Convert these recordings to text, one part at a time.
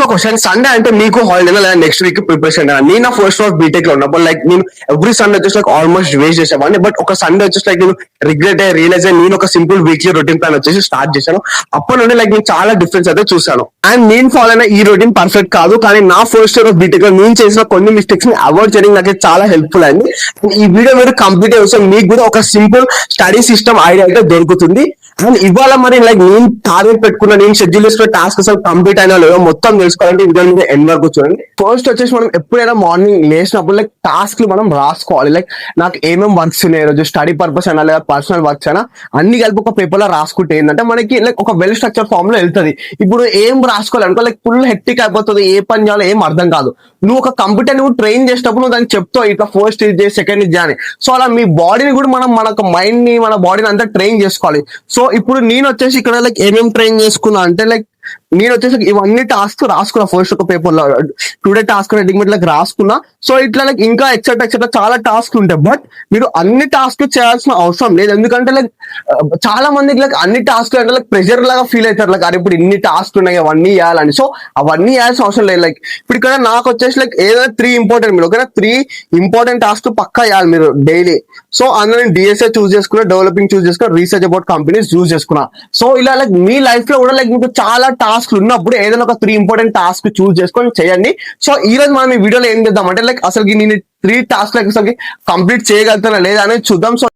Question, Sunday అంటే మీకు holiday లేదా నెక్స్ట్ వీక్ ప్రిపరేషన్? నేను నా ఫస్ట్ ఆఫ్ బీటెక్ లో ఉన్నప్పుడు లైక్ నేను ఎవ్రీ సండే వచ్చేసి లైక్ ఆల్మోస్ట్ వేస్ట్ చేసేవాడిని. బట్ ఒక సండే వచ్చేసి లైక్ నేను రిగ్రెట్ అయ్యి రియలైజ్ అయ్యి నేను ఒక సింపుల్ వీక్లీ రొటీన్ ప్లాన్ వచ్చేసి స్టార్ట్ చేశాను. అప్పటి నుండి లైక్ నేను చాలా డిఫరెన్స్ అయితే చూసాను. అండ్ నేను ఫాలో అయిన ఈ రొటీన్ పర్ఫెక్ట్ కాదు, కానీ నా ఫస్ట్ ఇయర్ ఆఫ్ బీటెక్ లో నేను చేసిన కొన్ని మిస్టేక్స్ ని అవాయిడ్ చేయడం నాకు చాలా హెల్ప్ఫుల్ అయింది. ఈ వీడియో మీరు కంప్లీట్ అయ్యే మీకు కూడా ఒక సింపుల్ స్టడీ సిస్టమ్ ఐడియా అయితే దొరుకుతుంది. అండ్ ఇవాళ మరి లైక్ నేను టార్గెట్ పెట్టుకున్న, నేను షెడ్యూల్ చేసుకున్న టాస్క్ అసలు కంప్లీట్ అయినా లేదో మొత్తం తెలుసుకోవాలంటే వీడియో మీద ఎండ్ వరకు చూడండి. ఫస్ట్ వచ్చేసి మనం ఎప్పుడైనా మార్నింగ్ లేచినప్పుడు లైక్ టాస్క్ మనం రాసుకోవాలి. లైక్ నాకు ఏమేమి వర్క్స్ ఉన్నాయి రోజు, స్టడీ పర్పస్ అయినా లేదా పర్సనల్ వర్క్స్ అయినా అన్ని కలిపి ఒక పేపర్ లో రాసుకుంటే ఏంటంటే మనకి లైక్ ఒక వెల్ స్ట్రక్చర్ ఫామ్ లో వెళ్తుంది. ఇప్పుడు ఏం రాసుకోవాలనుకో లైక్ ఫుల్ హెక్టిక్ అయిపోతుంది, ఏ పని చేయాలో ఏం అర్థం కాదు. నువ్వు ఒక కంప్యూటర్ నువ్వు ట్రైన్ చేసేటప్పుడు నువ్వు దానికి చెప్తావు ఇట్లా ఫస్ట్ ఇది సెకండ్ ఇది అని. సో అలా మీ బాడీని కూడా మనం మన మైండ్ ని మన బాడీని అంతా ట్రైన్ చేసుకోవాలి. సో ఇప్పుడు నేను వచ్చేసి ఇక్కడ లైక్ ఏమేమి ట్రైన్ చేసుకున్నా అంటే లైక్ నేను వచ్చేసి ఇవన్నీ టాస్క్ రాసుకున్నా ఫస్ట్ ఒక పేపర్ లో. టుడే టాస్క్ రెడీమేడ్ లైక్ రాసుకున్నా. సో ఇట్లా లైక్ ఇంకా ఎక్సెట్రా చాలా టాస్క్ ఉంటాయి. బట్ మీరు అన్ని టాస్క్ చేయాల్సిన అవసరం లేదు. ఎందుకంటే లైక్ చాలా మందికి లైక్ అన్ని టాస్క్ అంటే లైక్ ప్రెషర్ లాగా ఫీల్ అవుతారు. లైక్ అరే ఇప్పుడు ఇన్ని టాస్క్ ఉన్నాయి అవన్నీ చేయాలని. సో అవన్నీ చేయాల్సిన అవసరం లేదు. లైక్ ఇప్పుడు ఇక్కడ నాకు వచ్చేసి లైక్ ఏదైనా 3 ఇంపార్టెంట్, మీరు ఓకేనా 3 ఇంపార్టెంట్ టాస్క్ పక్కా చేయాలి మీరు డైలీ. సో అందులో నేను డిఎస్ఏ చూస్ చేసుకున్నా, డెవలపింగ్ చూస్ చేసుకున్నా, రీసెర్చ్ అబౌట్ కంపెనీస్ చూస్ చేసుకున్నా. సో ఇలా లైక్ మీ లైఫ్ లో కూడా లైక్ మీకు చాలా టాస్క్ ఉన్నప్పుడు ఏదైనా ఒక 3 ఇంపార్టెంట్ టాస్క్ చూస్ చేసుకొని చేయండి. సో ఈ రోజు మనం ఈ వీడియోలో ఏం చేద్దాం అంటే లైక్ అసలు నేను 3 టాస్క్ లైక్ అసలు కంప్లీట్ చేయగలుగుతానా లేదా అనేది చూద్దాం. సో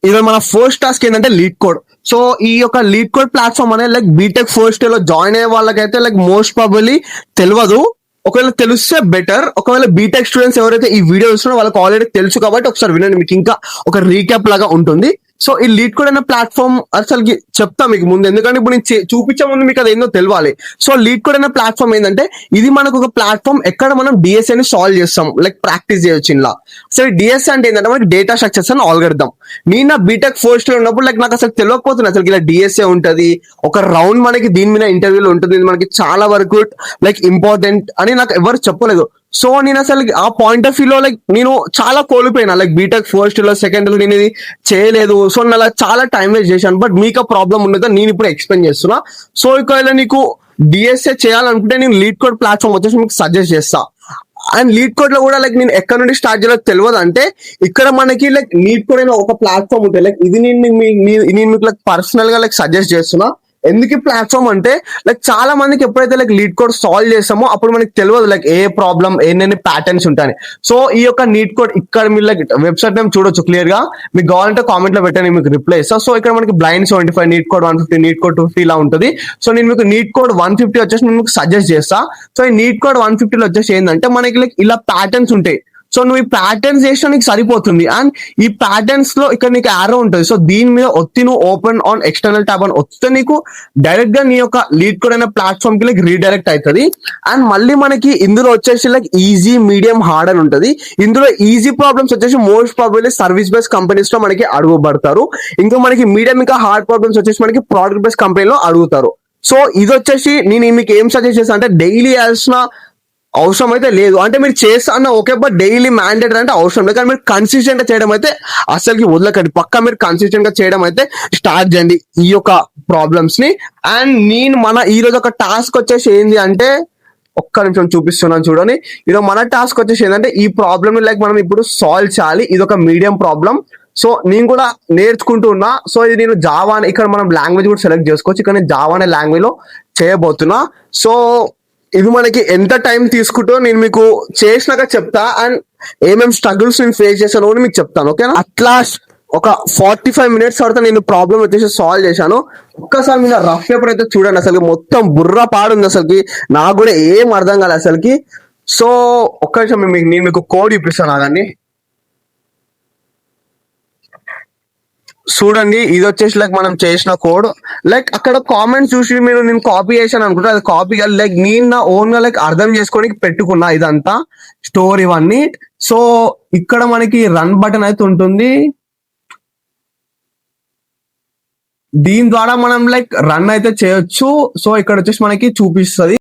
ఈరోజు మన ఫస్ట్ టాస్క్ ఏంటంటే లీడ్ కోడ్. సో ఈ యొక్క లీడ్ కోడ్ ప్లాట్ఫామ్ అనేది లైక్ బీటెక్ ఫస్ట్ ఇయర్ లో జాయిన్ అయ్యే వాళ్ళకైతే లైక్ మోస్ట్ ప్రాబబ్లీ తెలియదు. ఒకవేళ తెలిస్తే బెటర్. ఒకవేళ బీటెక్ స్టూడెంట్స్ ఎవరైతే ఈ వీడియో చూస్తున్నారో వాళ్ళకి ఆల్రెడీ తెలుసు కాబట్టి ఒకసారి వినండి, మీకు ఇంకా ఒక రీక్యాప్ లాగా ఉంటుంది. సో ఈ లీడ్ కోడ్ అనే ప్లాట్ఫామ్ అసలు చెప్తా మీకు ముందు, ఎందుకంటే ఇప్పుడు నేను చూపించే ముందు మీకు అది ఏందో తెలియాలి. సో లీడ్ కోడ్ అనే ప్లాట్ఫామ్ ఏంటంటే ఇది మనకు ఒక ప్లాట్ఫామ్ ఎక్కడ మనం డిఎస్ఏ ని సాల్వ్ చేస్తాం, లైక్ ప్రాక్టీస్ చేయొచ్చు ఇలా. సో ఈ డిఎస్ఏ అంటే ఏంటంటే మనకి డేటా స్ట్రక్చర్స్ అని ఆల్గరిథం. నేను నా బీటెక్ ఫస్ట్ లో ఉన్నప్పుడు లైక్ నాకు అసలు తెలియకపోతుంది అసలు ఇలా డిఎస్ఏ ఉంటది, ఒక రౌండ్ మనకి దీని మీద ఇంటర్వ్యూలో ఉంటుంది, మనకి చాలా వరకు లైక్ ఇంపార్టెంట్ అని నాకు ఎవరు చెప్పలేదు. సో నేను అసలు ఆ పాయింట్ ఆఫ్ వ్యూలో లైక్ నేను చాలా కోల్పోయినా. లైక్ బీటెక్ ఫస్ట్ లో సెకండ్ లో నేను ఇది చేయలేదు. సో నేను అలా చాలా టైం వేస్ట్ చేశాను. బట్ మీకు ఆ ప్రాబ్లం ఉండదో నేను ఇప్పుడు ఎక్స్ప్లెయిన్ చేస్తున్నా. సో ఒకవేళ నీకు డిఎస్ఏ చేయాలనుకుంటే నేను లీడ్ కోడ్ ప్లాట్ఫామ్ వచ్చేసి మీకు సజెస్ట్ చేస్తా. అండ్ లీడ్ కోడ్ లో కూడా లైక్ నేను ఎక్కడ నుండి స్టార్ట్ చేయాలో తెలియదు అంటే ఇక్కడ మనకి లైక్ లీడ్ కోడ్ అయిన ఒక ప్లాట్ఫామ్ ఉంటుంది. లైక్ ఇది నేను మీకు లైక్ పర్సనల్ గా లైక్ సజెస్ట్ చేస్తున్నా. ఎందుకు ఈ ప్లాట్ఫామ్ అంటే లైక్ చాలా మందికి ఎప్పుడైతే లైక్ లీడ్ కోడ్ సాల్వ్ చేస్తామో అప్పుడు మనకి తెలియదు లైక్ ఏ ప్రాబ్లం ఎన్ని ప్యాటర్న్స్ ఉంటాయి. సో ఈ యొక్క లీడ్ కోడ్ ఇక్కడ మీరు లైక్ వెబ్సైట్ నేమ్ చూడొచ్చు క్లియర్ గా. మీకు కావాలంటే కామెంట్ లో పెట్టండి, మీకు రిప్లై ఇస్తా. సో ఇక్కడ మనకి blind 75, NeetCode 150, NeetCode 250 ఇలా ఉంటుంది. సో నేను మీకు నీట్ కోడ్ 150 వచ్చేసి నేను మీకు సజెస్ట్ చేస్తా. సో ఈ నీట్ కోడ్ 150 లో వచ్చేసి ఏంటంటే మనకి లైక్ ఇలా ప్యాటర్న్స్ ఉంటాయి. సో నువ్వు ఈ ప్యాటర్న్స్ చేసినా నీకు సరిపోతుంది. అండ్ ఈ ప్యాటర్న్స్ లో ఇక్కడ నీకు యారో ఉంటుంది. సో దీని మీద ఒత్తి నువ్వు ఓపెన్ ఆన్ ఎక్స్టర్నల్ ట్యాబ్ అని వస్తే నీకు డైరెక్ట్ గా నీ యొక్క లీడ్ కోడ్ అనే ప్లాట్ఫామ్ కి లైక్ రీడైరెక్ట్ అవుతుంది. అండ్ మళ్ళీ మనకి ఇందులో వచ్చేసి లైక్ ఈజీ, మీడియం, హార్డ్ అని ఉంటుంది. ఇందులో ఈజీ ప్రాబ్లమ్స్ వచ్చేసి most probably service based companies లో మనకి అడుగుబడతారు. ఇంకా మనకి మీడియం ఇంకా హార్డ్ ప్రాబ్లమ్స్ వచ్చేసి మనకి ప్రోడక్ట్ బేస్డ్ కంపెనీలో అడుగుతారు. సో ఇది వచ్చేసి నేను మీకు ఏం సజెస్ట్ చేస్తాను అంటే డైలీ చేయాల్సిన అవసరం అయితే లేదు. అంటే మీరు చేస్తా అన్న ఓకే, బట్ డైలీ మ్యాండేటరీ అంటే అవసరం లేదు. కానీ మీరు కన్సిస్టెంట్ గా చేయడం అయితే అసలుకి వదలకండి. పక్కా మీరు కన్సిస్టెంట్ గా చేయడం అయితే స్టార్ట్ చేయండి ఈ యొక్క ప్రాబ్లమ్స్ ని. అండ్ నేను ఈ రోజు ఒక టాస్క్ వచ్చేసి ఏంది అంటే ఒక్క నిమిషం చూపిస్తున్నాను చూడండి. ఈరోజు మన టాస్క్ వచ్చేసి ఏంటంటే ఈ ప్రాబ్లమ్ లైక్ మనం ఇప్పుడు సాల్వ్ చేయాలి. ఇది ఒక మీడియం ప్రాబ్లం. సో నేను కూడా నేర్చుకుంటూ ఉన్నా. సో ఇది నేను జావా ఇక్కడ మనం లాంగ్వేజ్ కూడా సెలెక్ట్ చేసుకోవచ్చు. ఇక్కడ నేను జావా అనే లాంగ్వేజ్ లో చేయబోతున్నా. సో ఇది మనకి ఎంత టైం తీసుకుంటో నేను మీకు చేసినాక చెప్తా. అండ్ ఏమేమి స్ట్రగుల్స్ నేను ఫేస్ చేశాను అని మీకు చెప్తాను, ఓకేనా. అట్లా ఒక 45 మినిట్స్ తర్వాత నేను ప్రాబ్లం వచ్చేసి సాల్వ్ చేశాను. ఒక్కసారి మీరు రఫ్ పేపర్ అయితే చూడండి. అసలు మొత్తం బుర్ర పాడుంది అసలుకి. నాకు కూడా ఏం అర్థం కాలేదు అసలుకి. సో ఒక్క నిమిషం నేను మీకు కోడ్ చూపిస్తాను అదండి. చూడండి, ఇది వచ్చేసి లైక్ మనం చేసిన కోడ్. లైక్ అక్కడ కామెంట్స్ చూసి మీరు నేను కాపీ చేశాను అనుకుంటా, అది కాపీ లైక్ నేను నా ఓన్ గా లైక్ అర్థం చేసుకొని పెట్టుకున్నా ఇదంతా స్టోర్ ఇవన్నీ. సో ఇక్కడ మనకి రన్ బటన్ అయితే ఉంటుంది. దీని ద్వారా మనం లైక్ రన్ అయితే చేయొచ్చు. సో ఇక్కడ వచ్చేసి మనకి చూపిస్తుంది.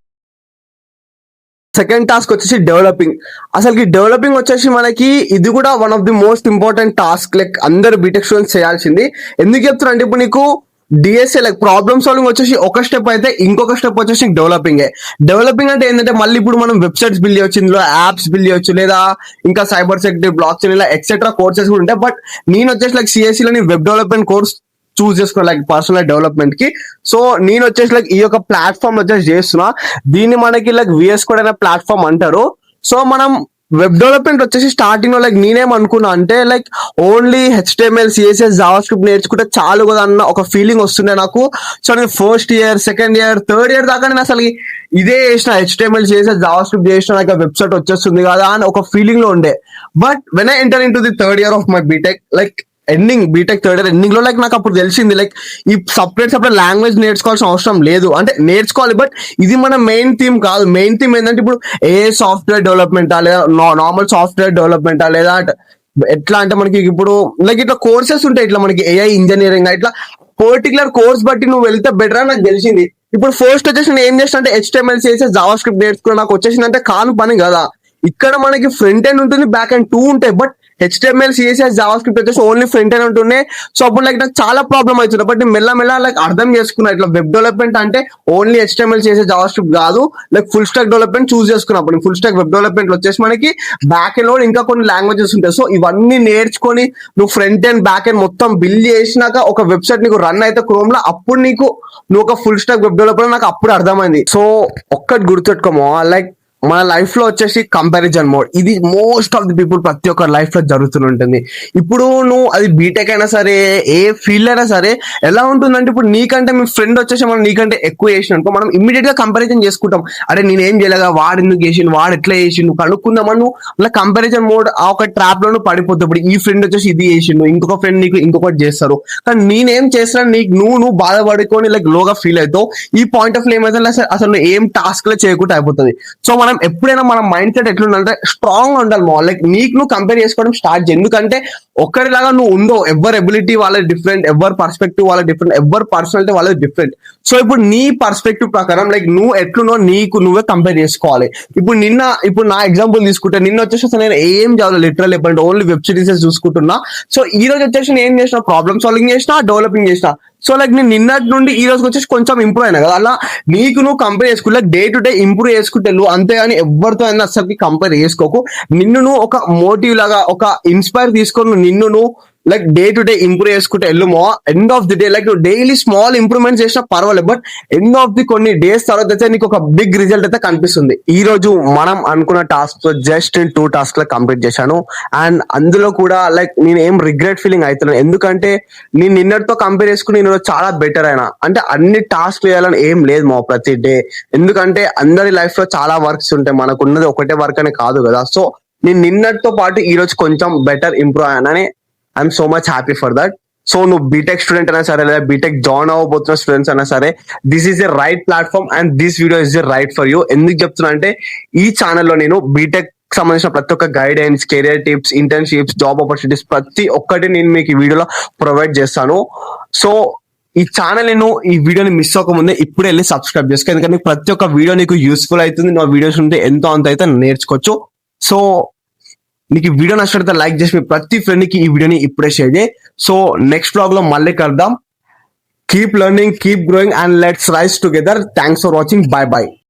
సెకండ్ టాస్క్ వచ్చేసి డెవలపింగ్. అసలు డెవలపింగ్ వచ్చేసి మనకి ఇది కూడా one of the most important task. Like అందరు బీటెక్ స్టూడెంట్స్ చేయాల్సింది. ఎందుకు చెప్తున్నా అంటే ఇప్పుడు నీకు డిఎస్ఏ లైక్ ప్రాబ్లమ్ సాల్వింగ్ వచ్చేసి ఒక స్టెప్ అయితే ఇంకొక స్టెప్ వచ్చేసి డెవలపింగ్ అంటే ఏంటంటే మళ్ళీ ఇప్పుడు మనం వెబ్సైట్స్ బిల్డ్ చేయొచ్చు, ఇందులో యాప్స్ బిల్డ్ చేయొచ్చు, లేదా ఇంకా సైబర్ సెక్యూరిటీ, బ్లాక్ చైన్ ఇలా ఎక్సెట్రా కోర్సెస్ కూడా ఉంటాయి. బట్ నేను వచ్చేసి లైక్ సిఎస్సి లోని వెబ్ డెవలప్మెంట్ కోర్స్ చూస్ చేసుకో లైక్ పర్సనల్ డెవలప్మెంట్ కి. సో నేను వచ్చేసి లైక్ ఈ యొక్క ప్లాట్ఫామ్ వచ్చేసి చేస్తున్నా. దీన్ని మనకి లైక్ విఎస్ కోడ్ అనే ప్లాట్ఫామ్ అంటారు. సో మనం వెబ్ డెవలప్మెంట్ వచ్చేసి స్టార్టింగ్ లో లైక్ నేనేమనుకున్నా అంటే like only HTML, CSS, Java script నేర్చుకుంటే చాలు కదా అన్న ఒక ఫీలింగ్ వస్తుండే నాకు. సో నేను first year, second year, third year దాకా నేను అసలు ఇదే చేసిన, హెచ్టిఎంఎల్, సిఎస్ఎస్, జావా స్క్రిప్ట్ చేసిన, నాకు వెబ్సైట్ వచ్చేస్తుంది కదా అని ఒక ఫీలింగ్ లో ఉండే. But when I enter into the third year of my BTech, like BTech third year ending లో లైక్ నాకు అప్పుడు తెలిసింది లైక్ ఈ సపరేట్ లాంగ్వేజ్ నేర్చుకోవాల్సిన అవసరం లేదు. అంటే నేర్చుకోవాలి, బట్ ఇది మన మెయిన్ థీమ్ కాదు. మెయిన్ థీమ్ ఏంటంటే ఇప్పుడు ఏ సాఫ్ట్వేర్ డెవలప్మెంటా, లేదా నార్మల్ సాఫ్ట్వేర్ డెవలప్మెంటా, లేదా ఎట్లా అంటే మనకి ఇప్పుడు లైక్ ఇట్లా కోర్సెస్ ఉంటాయి, ఇట్లా మనకి ఏఐ ఇంజనీరింగ్, ఇట్లా పర్టికులర్ కోర్స్ బట్టి నువ్వు వెళ్తే బెటర్ అని నాకు తెలిసింది. ఇప్పుడు ఫస్ట్ వచ్చేసి నేను ఏం చేసిన అంటే హెచ్టిఎంఎల్, సిఎస్ఎస్, జావా స్క్రిప్ట్ నేర్చుకుని నాకు వచ్చేసింది అంటే కాను పని కదా. ఇక్కడ మనకి ఫ్రంట్ ఎండ్ ఉంటుంది, బ్యాక్ ఎండ్ టూ ఉంటాయి. But HTML, CSS, Java script వచ్చేసి ఓన్లీ ఫ్రంట్ ఎండ్ ఉంటుండే. సో అప్పుడు లైక్ నాకు చాలా ప్రాబ్లమ్ అవుతుంది. బట్ నేను మెల్ల లైక్ అర్థం చేసుకున్నా, ఇట్లా వెబ్ డెవలప్మెంట్ అంటే only HTML, CSS, Java script కాదు, లైక్ ఫుల్ స్టాక్ డెవలప్మెంట్ చూస్ చేసుకున్నప్పుడు ఫుల్ స్టాక్ వెబ్ డెవలప్మెంట్ వచ్చేసి మనకి బ్యాక్ ఎండ్ లో ఇంకా కొన్ని లాంగ్వేజెస్ ఉంటాయి. సో ఇవన్నీ నేర్చుకొని నువ్వు ఫ్రంట్ ఎండ్, బ్యాక్ ఎండ్ మొత్తం బిల్డ్ చేసినాక ఒక వెబ్సైట్ నీకు రన్ అయితే క్రోమ్ లో, అప్పుడు నువ్వు ఒక ఫుల్ స్టాక్ వెబ్ డెవలపర్ నాకు అప్పుడు అర్థమైంది. సో ఒక్కటి గుర్తుపెట్టుకోమో, లైక్ మన లైఫ్ లో వచ్చేసి కంపారిజన్ మోడ్, ఇది మోస్ట్ ఆఫ్ ది పీపుల్ ప్రతి ఒక్కరి లైఫ్ లో జరుగుతుంటుంది. ఇప్పుడు నువ్వు అది బీటెక్ అయినా సరే, ఏ ఫీల్డ్ అయినా సరే, ఎలా ఉంటుందంటే ఇప్పుడు నీకంటే మీ ఫ్రెండ్ వచ్చేసి మనం నీకంటే ఎక్కువ చేసిన అనుకో, మనం ఇమ్మీడియట్ గా కంపారిజన్ చేసుకుంటాం. అరే నేనేం చేయలేగా, వాడు ఎందుకు చేసిండు, వాడు ఎట్లా చేసిండు కనుక్కుందామని నువ్వు అలా కంపారిజన్ మోడ్ ఆ ఒక ట్రాప్ లో పడిపోతావు. ఇప్పుడు ఈ ఫ్రెండ్ వచ్చేసి ఇది చేసిండు, ఇంకొక ఫ్రెండ్ నీకు ఇంకొకటి చేస్తారు, కానీ నేనేం చేస్తాను నీకు నువ్వు బాధపడుకొని లైక్ లోగా ఫీల్ అవుతావు. ఈ పాయింట్ ఆఫ్ వ్యూ ఏమైతే అసలు ఏం టాస్క్ లో చేయకుండా అయిపోతుంది. సో మనం ఎప్పుడైనా మన మైండ్ సెట్ ఎట్లుండాలంటే స్ట్రాంగ్ ఉండాలి. లైక్ నీకు నువ్వు కంపేర్ చేసుకోవడం స్టార్ట్ చేయి. ఎందుకంటే ఒక్కరిలాగా నువ్వు ఉండవు, ఎవరి ఎబిలిటీ వాళ్ళది డిఫరెంట్, ఎవరి పర్స్పెక్టివ్ వాళ్ళది డిఫరెంట్, ఎవరి పర్సనాలిటీ వాళ్ళది డిఫరెంట్. సో ఇప్పుడు నీ పర్స్పెక్టివ్ ప్రకారం లైక్ నువ్వు ఎట్లునో నీకు నువ్వే కంపేర్ చేసుకోవాలి. ఇప్పుడు నా ఎగ్జాంపుల్ తీసుకుంటే నిన్న వచ్చేసి అసలు నేను ఏం చదవలేదు, లిటరల్ చెప్పండి ఓన్లీ వెబ్ సిరీస్ చూసుకుంటున్నా. సో ఈ రోజు వచ్చేసి నేను ఏం చేసిన, ప్రాబ్లమ్ సాల్వింగ్ చేసిన, డెవలపింగ్ చేసిన. సో లైక్ నేను నిన్నటి నుండి ఈ రోజుకి వచ్చేసి కొంచెం ఇంప్రూవ్ అయినా కదా. అలా నీకు నువ్వు కంపేర్ చేసుకుంటే డే టు డే ఇంప్రూవ్ చేసుకుంటే నువ్వు, అంతేగాని ఎవరితో అయినా అసలు కంపేర్ చేసుకోకు. నిన్ను నువ్వు ఒక మోటివ్ లాగా, ఒక ఇన్స్పైర్ తీసుకొని నిన్ను నువ్వు like day to day improve చేసుకుంటే వెళ్ళుమో, end of the day like నువ్వు డైలీ స్మాల్ ఇంప్రూవ్మెంట్ చేసినా పర్వాలేదు, బట్ ఎండ్ ఆఫ్ ది కొన్ని డేస్ తర్వాత అయితే నీకు ఒక బిగ్ రిజల్ట్ అయితే కనిపిస్తుంది. ఈ రోజు మనం అనుకున్న టాస్క్ జస్ట్ 2 టాస్క్ లో కంప్లీట్ చేశాను. అండ్ అందులో కూడా లైక్ నేను ఏం రిగ్రెట్ ఫీలింగ్ అవుతున్నాను, ఎందుకంటే నేను నిన్నటితో కంపేర్ చేసుకుని నేను చాలా బెటర్ అయినా. అంటే అన్ని టాస్క్ చేయాలని ఏం లేదు మా ప్రతి డే, ఎందుకంటే అందరి లైఫ్ లో చాలా వర్క్స్ ఉంటాయి, మనకు ఉన్నది ఒకటే వర్క్ అని కాదు కదా. సో నేను నిన్నటితో పాటు ఈ రోజు కొంచెం బెటర్ ఇంప్రూవ్ అయ్యానని I'm so much happy for that. So నువ్వు బీటెక్ స్టూడెంట్ అయినా సరే, లేదా బీటెక్ జాయిన్ అవ్వబోతున్న స్టూడెంట్స్ అయినా సరే, this is a right platform and this video is a right for you. ఎందుకు చెప్తున్నా అంటే ఈ ఛానల్లో నేను బీటెక్ సంబంధించిన ప్రతి ఒక్క guidance, career tips, internships, job opportunities ప్రతి ఒక్కటి నేను మీకు ఈ వీడియోలో ప్రొవైడ్ చేస్తాను. సో ఈ ఛానల్ నేను ఈ వీడియోని మిస్ అవ్వకముందే ఇప్పుడు వెళ్ళి సబ్స్క్రైబ్ చేసుకో, ఎందుకంటే ప్రతి ఒక్క వీడియో నీకు యూస్ఫుల్ అవుతుంది. నా వీడియోస్ ఉంటే ఎంతో అంత అయితే నేర్చుకోవచ్చు. సో నీకు ఈ వీడియో నచ్చినట్లయితే లైక్ చేసి మీ ప్రతి ఫ్రెండ్ కి ఈ వీడియోని ఇప్పుడే షేర్ చేయి. సో నెక్స్ట్ బ్లాగ్ లో మళ్ళీ కలుద్దాం. Keep learning, keep growing and let's rise together. Thanks for watching. Bye by.